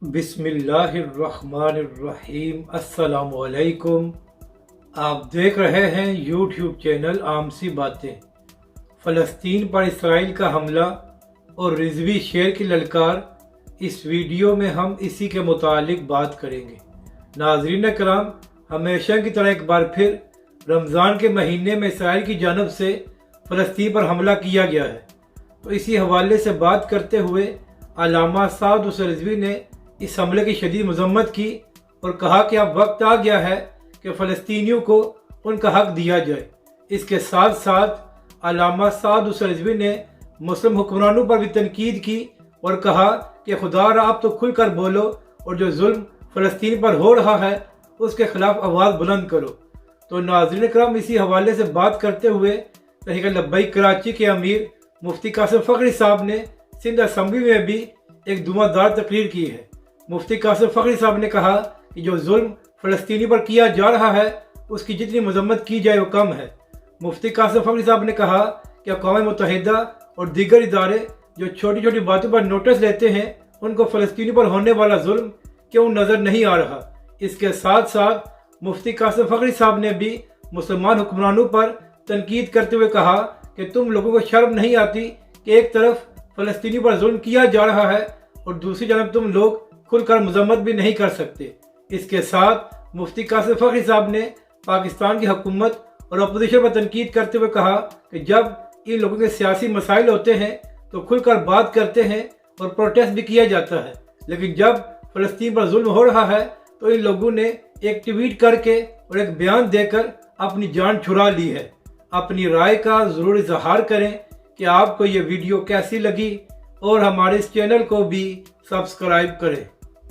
बिस्मिल्लाहिर्रहमानिर्रहीम। अस्सलाम वालेकुम। आप देख रहे हैं यूट्यूब चैनल आम सी बातें। फ़लस्तीन पर इसराइल का हमला और रिजवी शेर की ललकार, इस वीडियो में हम इसी के मुतालिक बात करेंगे। नाज़रीन कराम, हमेशा की तरह एक बार फिर रमज़ान के महीने में इसराइल की जानब से फ़लस्तीन पर हमला किया गया है। तो इसी हवाले से बात करते हुए अल्लामा साद हुसैन रिजवी ने इस हमले की शदीद मजम्मत की और कहा कि अब वक्त आ गया है कि फ़लस्तीनियों को उनका हक दिया जाए। इसके साथ साथ अल्लामा साद हुसैन रिजवी ने मुस्लिम हुक्मरानों पर भी तनकीद की और कहा कि खुदा आप तो खुल कर बोलो और जो जुल्म फ़लस्तीन पर हो रहा है उसके खिलाफ आवाज़ बुलंद करो। तो नाज़रीन करम, इसी हवाले से बात करते हुए तहरीक लब्बैक कराची के अमीर मुफ्ती कासिम फ़खरी साहब ने सिंध असम्बली में भी एक धुआंधार तकरीर की है। मुफ्ती कासिम फ़खरी साहब ने कहा कि जो जुल्म फ़लस्तीनी पर किया जा रहा है उसकी जितनी मजम्मत की जाए वो कम है। मुफ्ती कासिम फ़खरी साहब ने कहा कि अक़वाम मुत्तहिदा और दीगर इदारे जो छोटी छोटी बातों पर नोटिस लेते हैं उनको फ़लस्तीनी पर होने वाला जुल्म क्यों नज़र नहीं आ रहा। इसके साथ साथ मुफ्ती कासिम फ़खरी साहब ने भी मुसलमान हुक्मरानों पर तनकीद करते हुए कहा कि तुम लोगों को शर्म नहीं आती कि एक तरफ फ़लस्तीनी पर जुल्म किया जा रहा है और दूसरी जानब तुम लोग खुलकर मजम्मत भी नहीं कर सकते। इसके साथ मुफ्ती कासिम फ़खरी साहब ने पाकिस्तान की हुकूमत और अपोजिशन पर तनकीद करते हुए कहा कि जब इन लोगों के सियासी मसाइल होते हैं तो खुलकर बात करते हैं और प्रोटेस्ट भी किया जाता है, लेकिन जब फ़लस्तीन पर जुल्म हो रहा है तो इन लोगों ने एक ट्वीट करके और एक बयान देकर अपनी जान छुड़ा ली है। अपनी राय का ज़रूर इजहार करें कि आपको ये वीडियो कैसी लगी और हमारे इस चैनल को भी सब्सक्राइब करें।